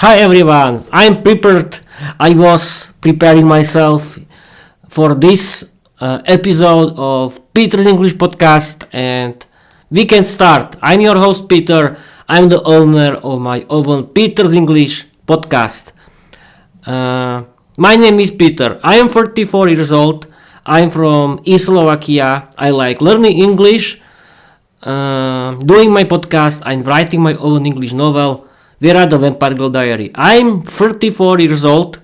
Hi everyone, I'm prepared. I was preparing myself for this episode of Peter's English Podcast and we can start. I'm your host Peter. I'm the owner of my own Peter's English Podcast. My name is Peter. I am 34 years old. I'm from East Slovakia. I like learning English, doing my podcast and writing my own English novel. Vera the Vampire Girl Diary. I'm 34 years old.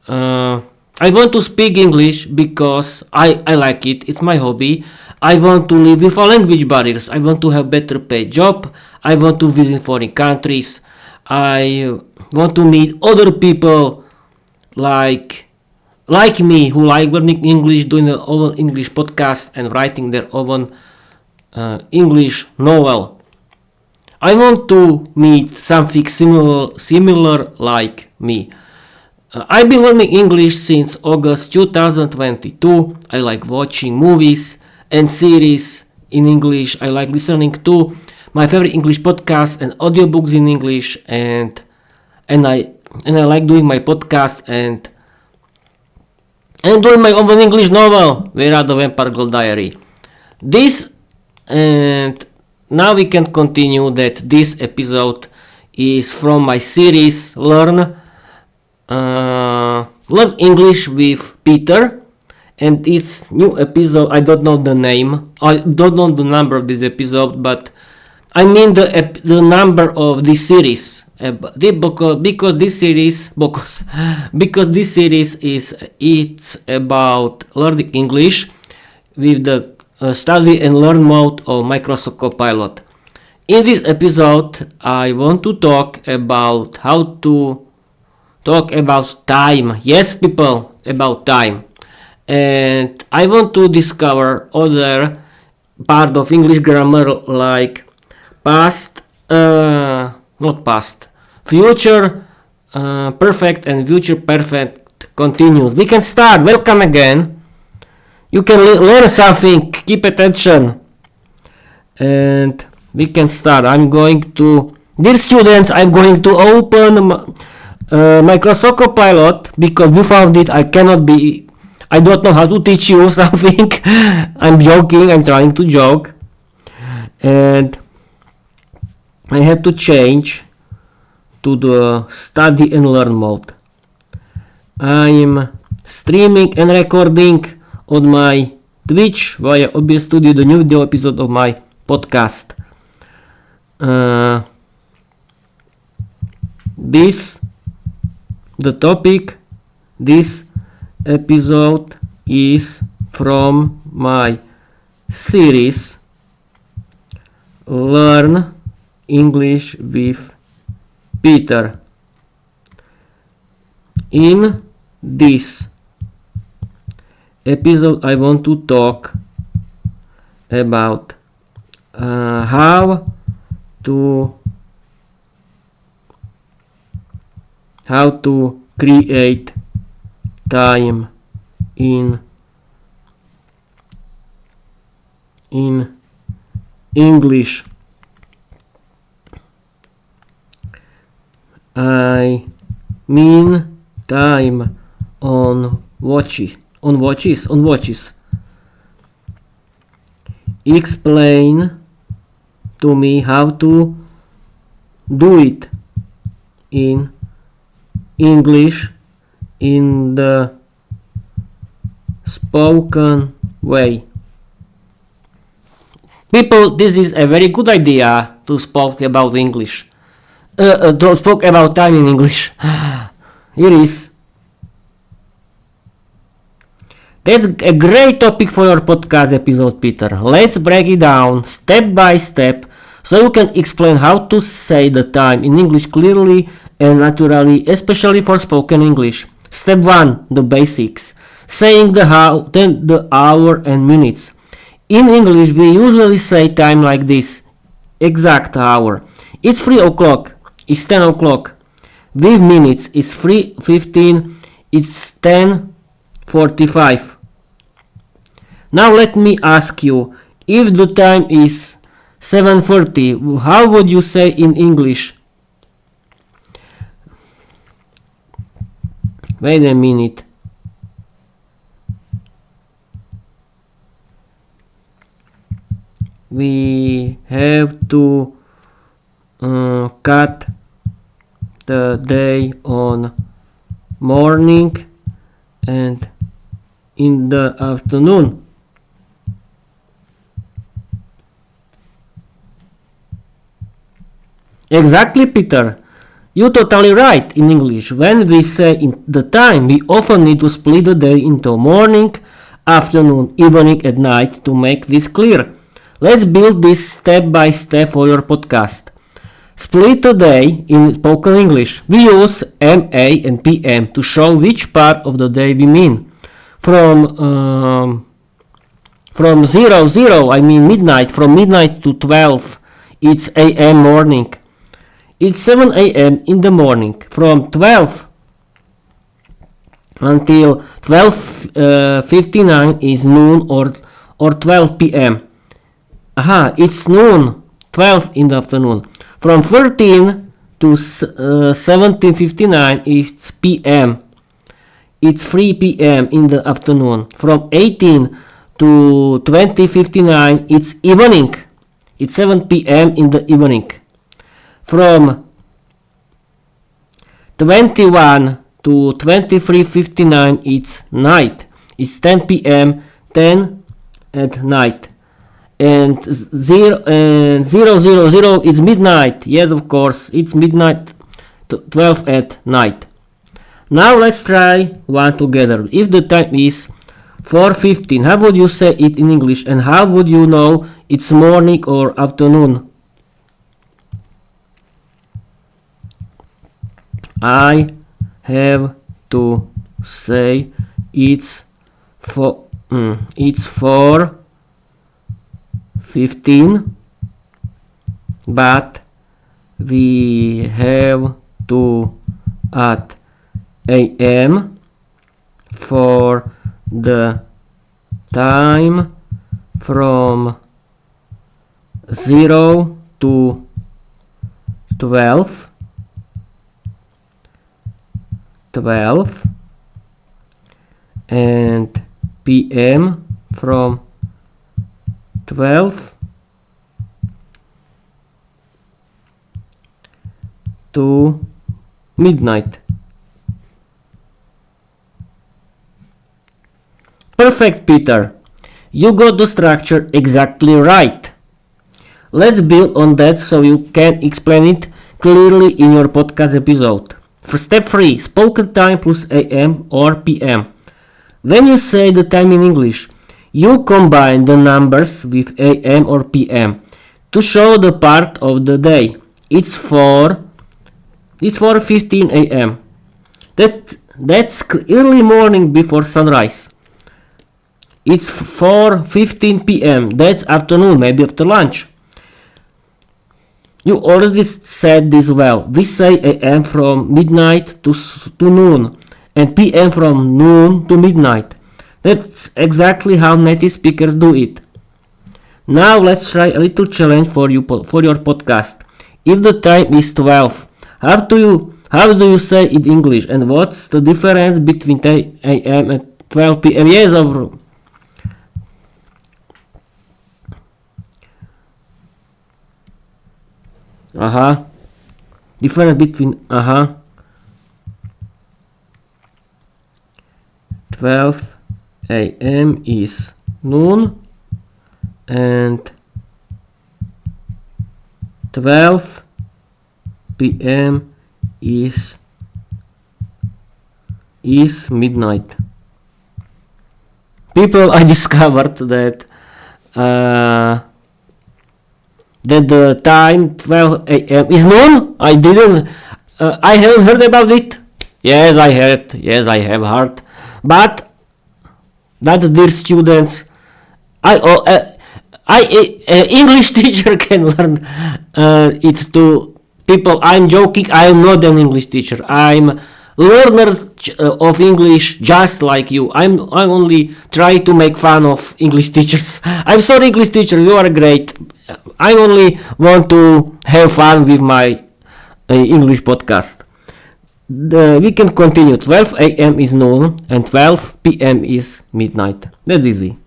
I want to speak English because I like it. It's my hobby. I want to live without language barriers. I want to have better paid job. I want to visit foreign countries. I want to meet other people like me who like learning English, doing their own English podcast and writing their own English novel. I want to meet something similar like me. I've been learning English since August 2022. I like watching movies and series in English. I like listening to my favorite English podcasts and audiobooks in English, and I like doing my podcast and doing my own English novel, Vera the Vampire Girl Diary. Now we can continue that this episode is from my series Learn English with Peter, and it's new episode. I don't know the name. I don't know the number of this episode, but I mean the number of this series. Because this series it's about learning English with the study and learn mode of Microsoft Copilot. In this episode, I want to talk about how to talk about time. Yes, people, about time. And I want to discover other part of English grammar like future perfect and future perfect continuous. We can start. Welcome again. You can learn something, keep attention, and we can start. Dear students, I'm going to open Microsoft Copilot because without it I don't know how to teach you something. I'm joking, I'm trying to joke, and I have to change to the study and learn mode. I'm streaming and recording on my Twitch via OBS Studio the new video episode of my podcast. The topic this episode is from my series Learn English with Peter. In this episode I want to talk about how to create time in English. I mean time on watches. Explain to me how to do it in English in the spoken way. People, this is a very good idea to speak about English. To speak about time in English. Here is. That's a great topic for your podcast episode, Peter. Let's break it down step by step so you can explain how to say the time in English clearly and naturally, especially for spoken English. Step 1. The basics. Saying the how, then the hour and minutes. In English, we usually say time like this. Exact hour. It's 3 o'clock. It's 10 o'clock. With minutes, it's 3:15. It's 10:45. Now let me ask you, if the time is 7:30, how would you say in English? Wait a minute. We have to cut the day on morning and in the afternoon. Exactly, Peter. You're totally right in English. When we say in the time, we often need to split the day into morning, afternoon, evening, and night to make this clear. Let's build this step by step for your podcast. Split the day in spoken English. We use MA and PM to show which part of the day we mean. From 00, I mean midnight, from midnight to 12, it's AM morning. It's 7 a.m. in the morning. From 12 until 12:59 is noon or 12 p.m. Aha, it's noon, 12 in the afternoon. From 13 to 17:59 it's p.m. It's 3 p.m. in the afternoon. From 18 to 20:59 it's evening. It's 7 p.m. in the evening. From 21 to 23:59 it's night. It's 10 p.m. 10 at night. And 000 is midnight. Yes, of course, it's midnight 12 at night. Now let's try one together. If the time is 4:15, how would you say it in English, and how would you know it's morning or afternoon? I have to say it's 4:15, but we have to add AM for the time from 0 to 12 and PM from 12 to midnight. Perfect, Peter. You got the structure exactly right. Let's build on that so you can explain it clearly in your podcast episode. For step 3, spoken time plus AM or PM. When you say the time in English, you combine the numbers with AM or PM to show the part of the day. It's 4:15 AM. That's early morning before sunrise. It's 4:15 PM. That's afternoon, maybe after lunch. You already said this well. We say AM from midnight to noon and PM from noon to midnight. That's exactly how native speakers do it. Now let's try a little challenge for your podcast. If the time is 12, how do you say it in English, and what's the difference between 10 AM and 12 PM? Yes, over. Difference between 12 AM is noon and 12 PM is midnight. People, I discovered that the time 12 AM is noon. I haven't heard about it. Yes, I have heard. But dear students, English teacher can learn it to people. I'm joking. I'm not an English teacher. I'm learner of English just like you. I'm only try to make fun of English teachers. I'm sorry, English teachers, you are great. I only want to have fun with my English podcast. We can continue. 12 a.m. is noon and 12 p.m. is midnight. That's easy.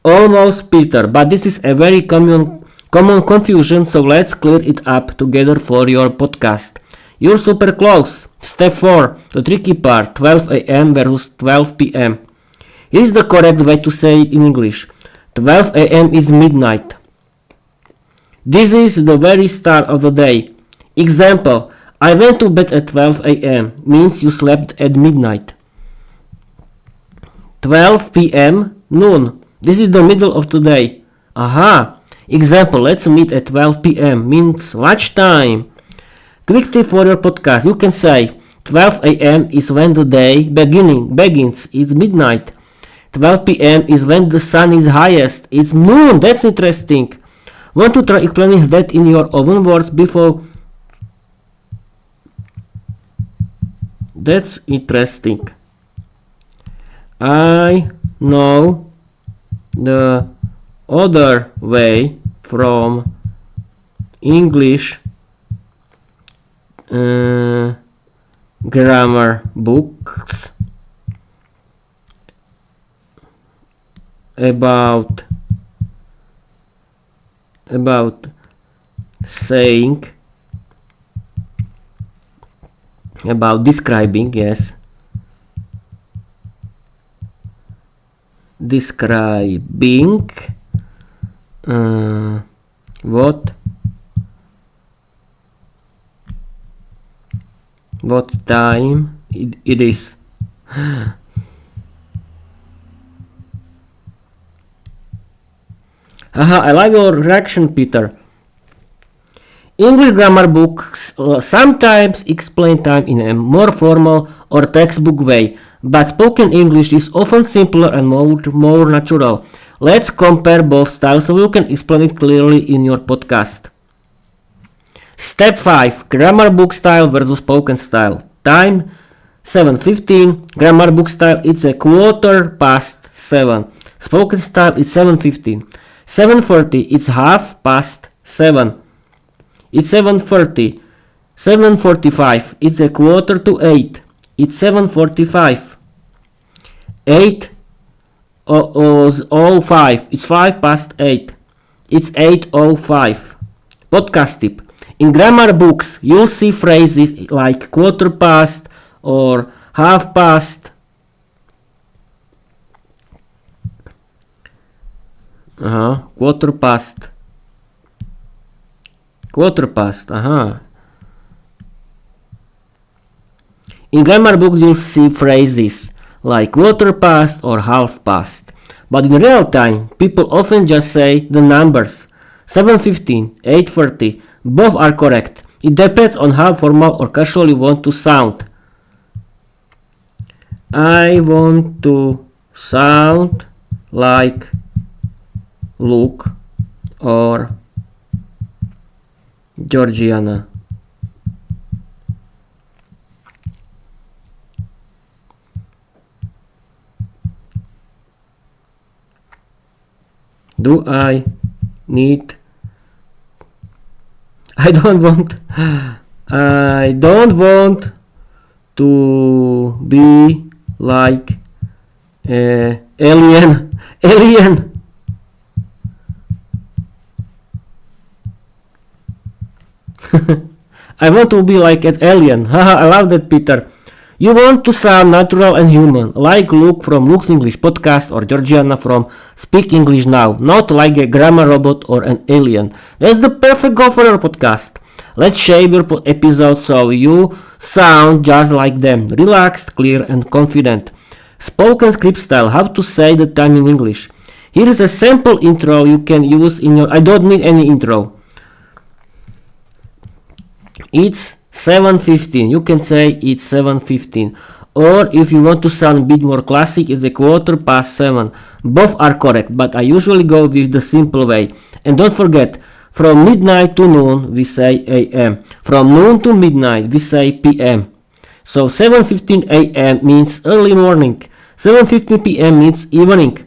Almost, Peter, but this is a very common confusion, so let's clear it up together for your podcast. You're super close. Step 4, the tricky part, 12 a.m. versus 12 p.m. Here's the correct way to say it in English. 12 a.m. is midnight. This is the very start of the day. Example, I went to bed at 12 a.m. means you slept at midnight. 12 p.m. noon. This is the middle of the day. Aha! Example, let's meet at 12 p.m. means lunchtime. Quick tip for your podcast. You can say 12 a.m. is when the day begins. It's midnight. 12 p.m. is when the sun is highest. It's noon. That's interesting. Want to try explaining that in your own words before? That's interesting. I know the other way from English grammar books about saying, about describing, yes, describing what time it is. Haha, I like your reaction, Peter. English grammar books sometimes explain time in a more formal or textbook way, but spoken English is often simpler and more natural. Let's compare both styles so you can explain it clearly in your podcast. Step 5. Grammar book style versus spoken style. Time 7:15. Grammar book style, it's a 7:15. Spoken style, it's 7:15. 7:30, it's 7:30. It's 7:30. 7:45, it's 7:45. It's 7:45. 8:05, it's 8:05. It's 8:05. Podcast tip. In grammar books, you'll see phrases like quarter past or half past. Quarter past. Quarter past, In grammar books, you'll see phrases like quarter past or half past. But in real time, people often just say the numbers. 7:15, 8:30, both are correct. It depends on how formal or casual you want to sound. I want to sound like Luke or Georgiana. Do I need? I don't want to be like alien. I want to be like an alien. Haha, I love that, Peter. You want to sound natural and human, like Luke from Luke's English podcast or Georgiana from Speak English Now, not like a grammar robot or an alien. That's the perfect goal for your podcast. Let's shape your episode so you sound just like them, relaxed, clear, and confident. Spoken script style, how to say the time in English. Here is a sample intro you can use in your... I don't need any intro. It's 7:15. You can say it's 7:15. Or if you want to sound a bit more classic, it's 7:15. Both are correct, but I usually go with the simple way. And don't forget, from midnight to noon, we say AM. From noon to midnight, we say PM. So 7:15 AM means early morning. 7:15 PM means evening.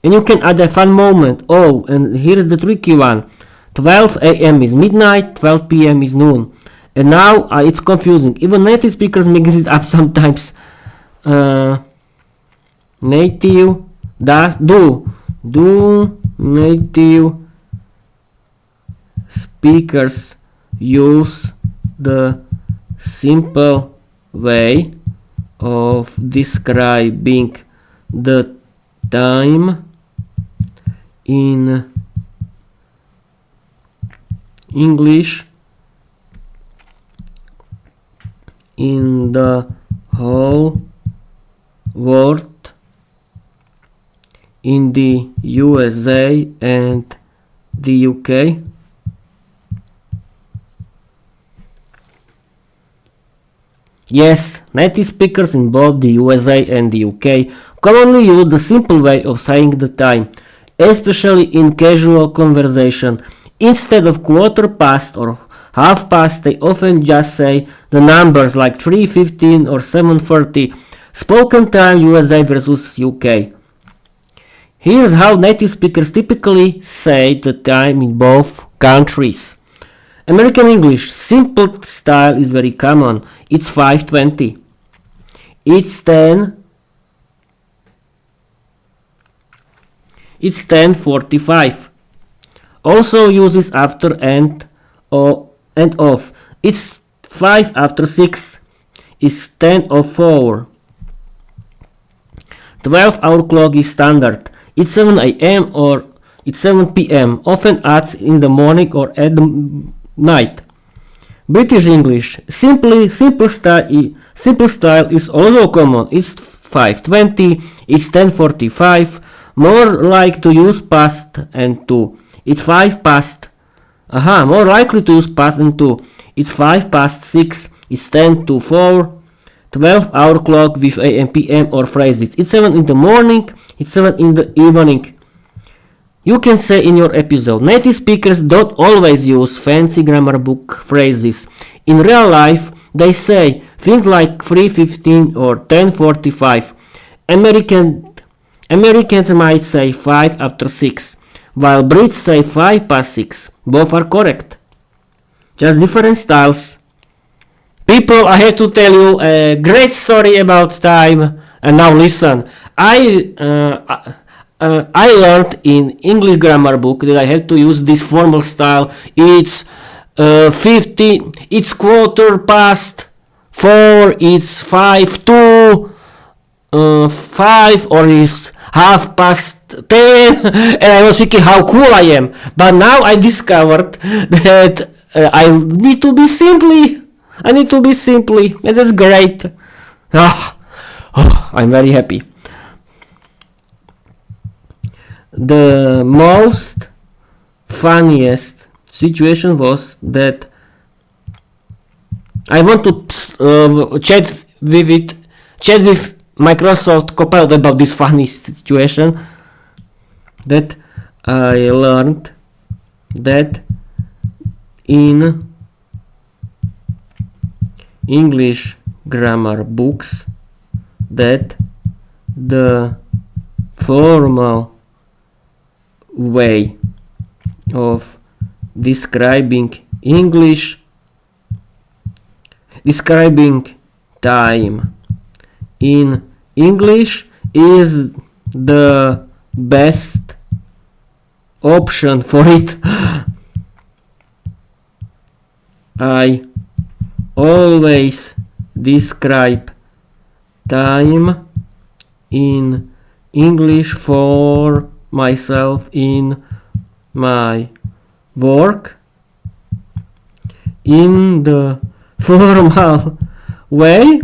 And you can add a fun moment. Oh, and here's the tricky one. 12 AM is midnight, 12 PM is noon. And now it's confusing. Even native speakers mix it up sometimes. Native do native speakers use the simple way of describing the time in English in the whole world, in the USA and the UK? Yes, native speakers in both the USA and the UK commonly use the simple way of saying the time, especially in casual conversation. Instead of quarter past or half past, they often just say the numbers like 3:15 or 7:30. Spoken time USA versus UK. Here's how native speakers typically say the time in both countries. American English, simple style is very common. It's 5:20. It's 10:45. Also uses after and off. It's 5 after 6. It's 10:04. 12-hour clock is standard. It's 7 a.m. or it's 7 p.m. Often adds in the morning or at the night. British English, simple style is also common. It's 5:20. It's 10:45. More like to use past and to. It's 5 past. More likely to use past and to. It's 5 past 6. It's 10 to 4. 12-hour clock with AM, PM or phrases. It's 7 in the morning. It's 7 in the evening. You can say in your episode, native speakers don't always use fancy grammar book phrases. In real life, they say things like 3:15 or 10:45. Americans might say 5 after 6, while Brits say 5 past 6. Both are correct. Just different styles. People, I have to tell you a great story about time. And now listen. I learned in English grammar book that I have to use this formal style. It's 50. It's quarter past 4. It's 5 to 5, or it's half past 10. And I was thinking how cool I am. But now I discovered that I need to be simply. And that's great. I'm very happy. The most funniest situation was that I want to chat with Microsoft Copilot about this funny situation, that I learned that in English grammar books that the formal way of describing time in English is the best option for it. I always describe time in English for myself in my work in the formal way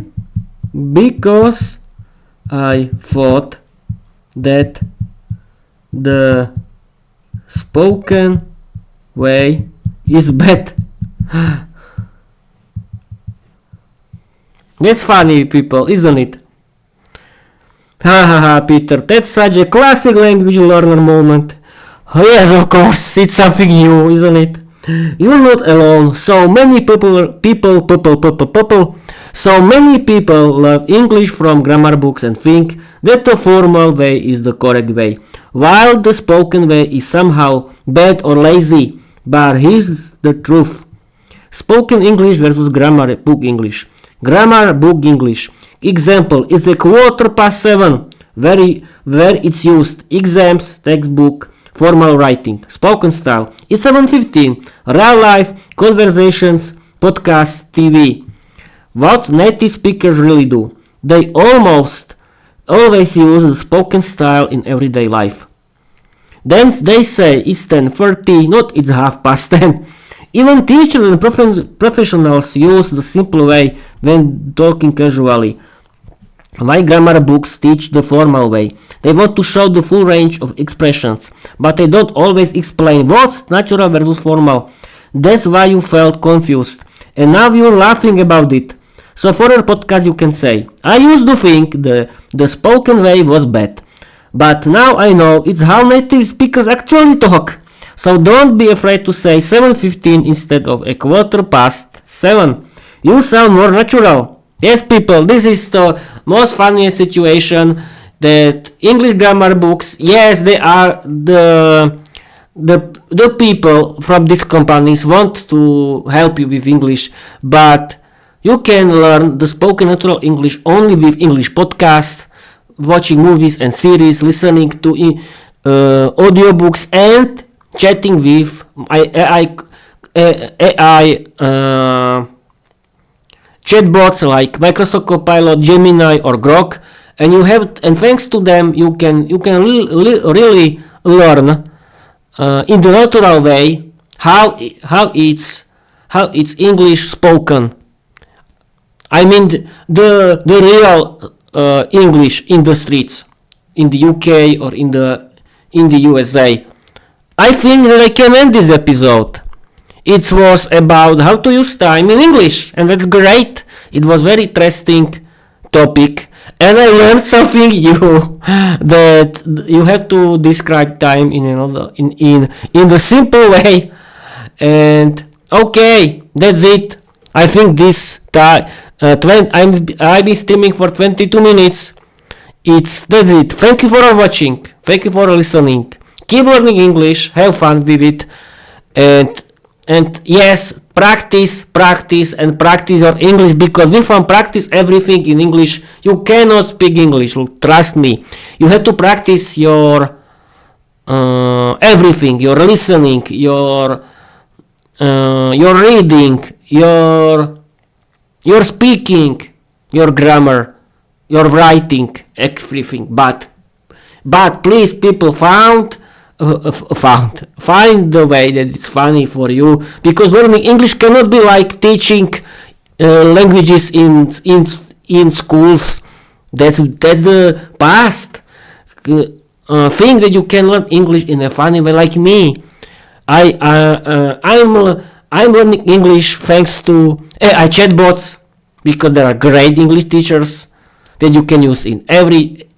because I thought that the spoken way is better. That's funny, people, isn't it? Peter, that's such a classic language learner moment. Oh, yes, of course, it's something new, isn't it? You're not alone. So many people learn English from grammar books and think that the formal way is the correct way, while the spoken way is somehow bad or lazy. But here's the truth. Spoken English versus grammar book English. Grammar book English. Example, it's a 7:15. Where it's used. Exams, textbook, formal writing. Spoken style. It's 7:15. Real life, conversations, podcast, TV. What native speakers really do. They almost always use the spoken style in everyday life. Then they say it's 10:30, not it's 10:30. Even teachers and professionals use the simple way when talking casually. Why grammar books teach the formal way? They want to show the full range of expressions, but they don't always explain what's natural versus formal. That's why you felt confused, and now you're laughing about it. So for your podcast you can say, I used to think the spoken way was bad, but now I know it's how native speakers actually talk. So don't be afraid to say 7:15 instead of 7:15. You sound more natural. Yes, people, this is the most funniest situation that English grammar books, yes, they are the people from these companies want to help you with English, but you can learn the spoken natural English only with English podcasts, watching movies and series, listening to audiobooks, and chatting with AI chatbots like Microsoft Copilot, Gemini, or Grok, and thanks to them you can really learn in the natural way how it's English spoken. I mean the real English in the streets in the UK or in the USA. I think that I can end this episode. It was about how to use time in English, and that's great. It was very interesting topic, and I learned something new that you have to describe time in the simple way. And okay, that's it. I think this time I've been streaming for 22 minutes. That's it. Thank you for watching. Thank you for listening. Keep learning English. Have fun with it. And yes, practice your English, because if you practice everything in English, you cannot speak English. Trust me. You have to practice your everything, your listening, your reading, your speaking, your grammar, your writing, everything. But please, people, find the way that it's funny for you, because learning English cannot be like teaching languages in schools. That's the past. Think that you can learn English in a funny way, like me. I'm learning English thanks to AI chatbots, because there are great English teachers that you can use in every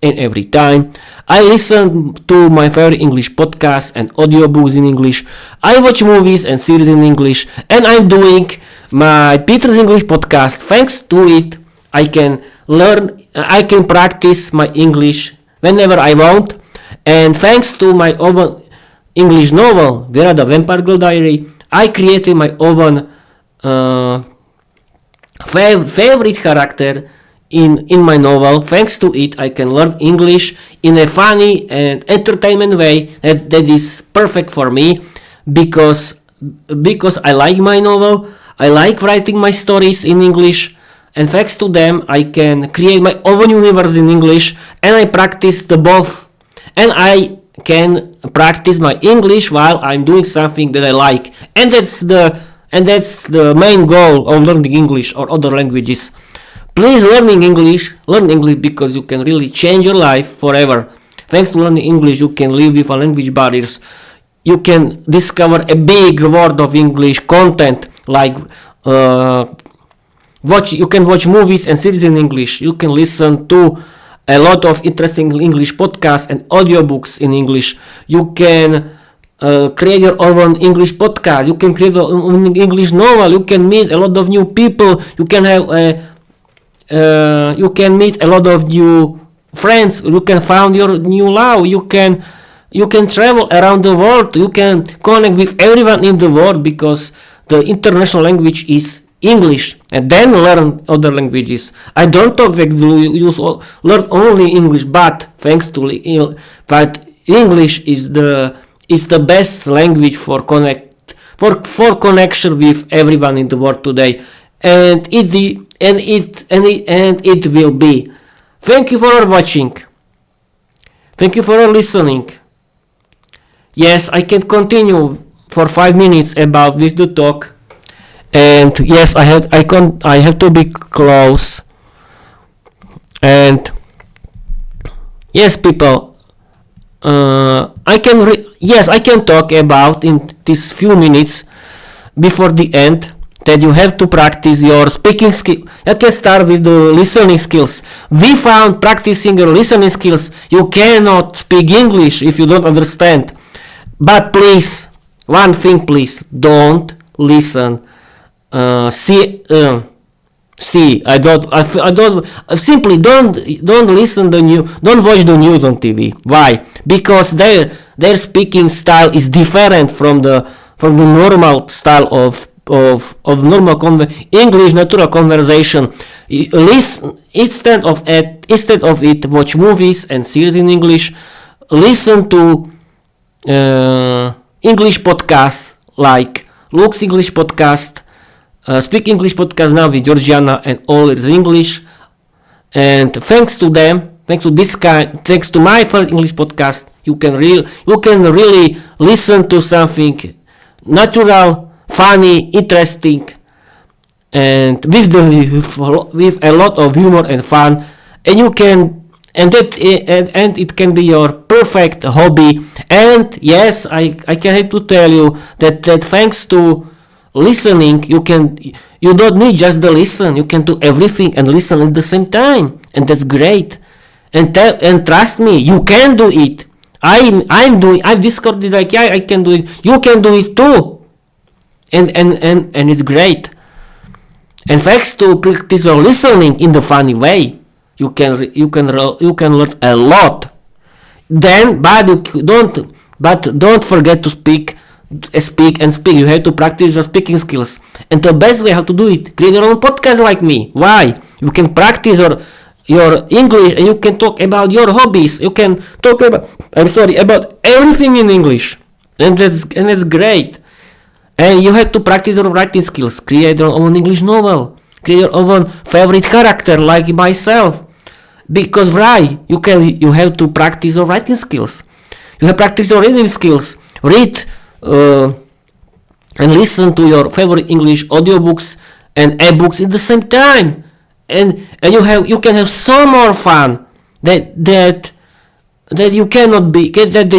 time. I listen to my favorite English podcasts and audiobooks in English. I watch movies and series in English, and I'm doing my Peter's English podcast. Thanks to it, I can practice my English whenever I want. And thanks to my own English novel, Vera the Vampire Girl Diary, I created my own favorite character in my novel. Thanks to it, I can learn English in a funny and entertainment way that is perfect for me, because I like my novel. I like writing my stories in English, and thanks to them, I can create my own universe in English, and I practice the both. And I can practice my English while I'm doing something that I like, and that's the main goal of learning English or other languages. Please learn English because you can really change your life forever. Thanks to learning English, you can live without language barriers. You can discover a big world of English content, like you can watch movies and series in English. You can listen to a lot of interesting English podcasts and audiobooks in English. You can create your own English podcast. You can create your own English novel. You can meet a lot of new people. You can meet a lot of new friends. You can find your new love. You can travel around the world. You can connect with everyone in the world, because the international language is English, and then learn other languages. I don't talk that you learn only English, but thanks to but English is the best language for connection with everyone in the world today, and it will be. Thank you for watching. Thank you for listening. Yes, I can continue for 5 minutes about with the talk, and yes, I have to be close, and yes, people, I can talk about in these few minutes before the end that you have to practice your speaking skill. You can start with the listening skills. We found practicing your listening skills. You cannot speak English if you don't understand. But please, one thing, please, don't listen. Simply don't listen the news. Don't watch the news on TV. Why? Because their speaking style is different from the normal style of normal English natural conversation. Listen instead of it, watch movies and series in English. Listen to English podcasts like Luke's English podcast, Speak English podcast now with Georgiana, and all is English. And thanks to them, thanks to my first English podcast, you can really listen to something natural, funny, interesting, and with a lot of humor and fun, and it can be your perfect hobby. And yes, I can have to tell you that thanks to listening, you don't need just the listen, you can do everything and listen at the same time, and that's great. And trust me, you can do it. I've discovered it, like, yeah, I can do it. You can do it too. And it's great. And thanks to practice your listening in the funny way, you can learn a lot. Then, but don't forget to speak. You have to practice your speaking skills. And the best way how to do it, create your own podcast like me. Why? You can practice your English, and you can talk about your hobbies. You can talk about everything in English, and that's great. And you have to practice your writing skills. Create your own English novel. Create your own favorite character, like myself. Because you have to practice your writing skills. You have to practice your reading skills. Read and listen to your favorite English audiobooks and ebooks at the same time. And you can have so more fun that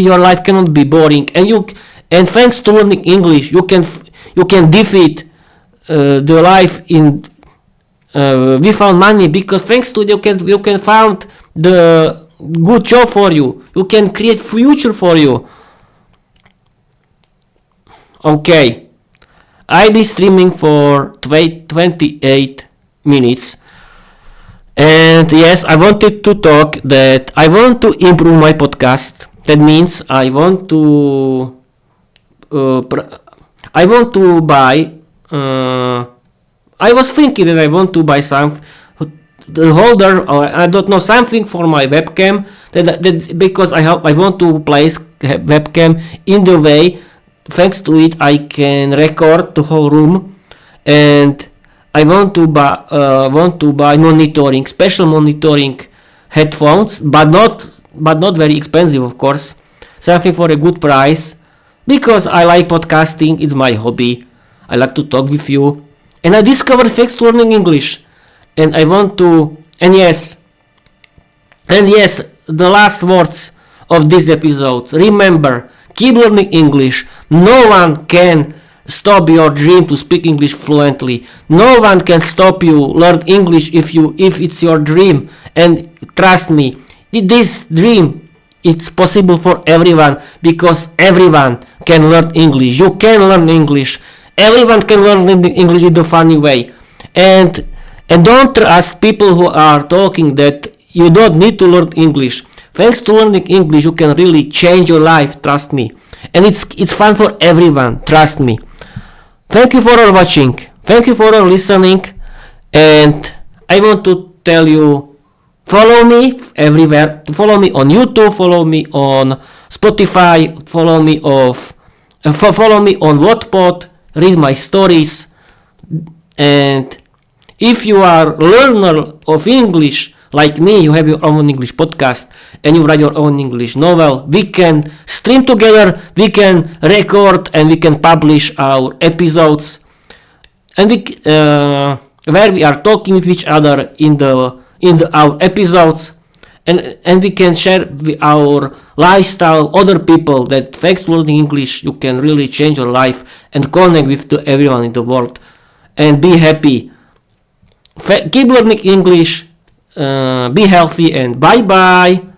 your life cannot be boring. And thanks to learning English, you can defeat the life in without money, because thanks to you can find the good job for you. You can create future for you. Okay, I'll be streaming for 28 minutes. And yes, I wanted to talk that I want to improve my podcast. That means I want to buy. I was thinking that I want to buy the holder, or I don't know, something for my webcam. That because I want to place webcam in the way. Thanks to it, I can record the whole room, and I want to buy special monitoring headphones, but not very expensive, of course. Something for a good price, because I like podcasting. It's my hobby. I like to talk with you, and I discovered thanks to learning English, and I want to. And yes, the last words of this episode. Remember, keep learning English. No one can stop your dream to speak English fluently. No one can stop you learn English if it's your dream. And trust me, this dream, it's possible for everyone, because everyone can learn English. You can learn English. Everyone can learn English in a funny way. And don't trust people who are talking that you don't need to learn English. Thanks to learning English, you can really change your life, trust me. And it's fun for everyone, trust me. Thank you for all watching. Thank you for all listening. And I want to tell you, follow me everywhere. Follow me on YouTube. Follow me on Spotify. Follow me on Wattpad. Read my stories. And if you are a learner of English like me, you have your own English podcast and you write your own English novel, we can stream together, we can record and we can publish our episodes, and where we are talking with each other in our episodes, and we can share our lifestyle, other people that thanks to learning English you can really change your life and connect with everyone in the world and be happy. Keep learning English, be healthy, and bye bye.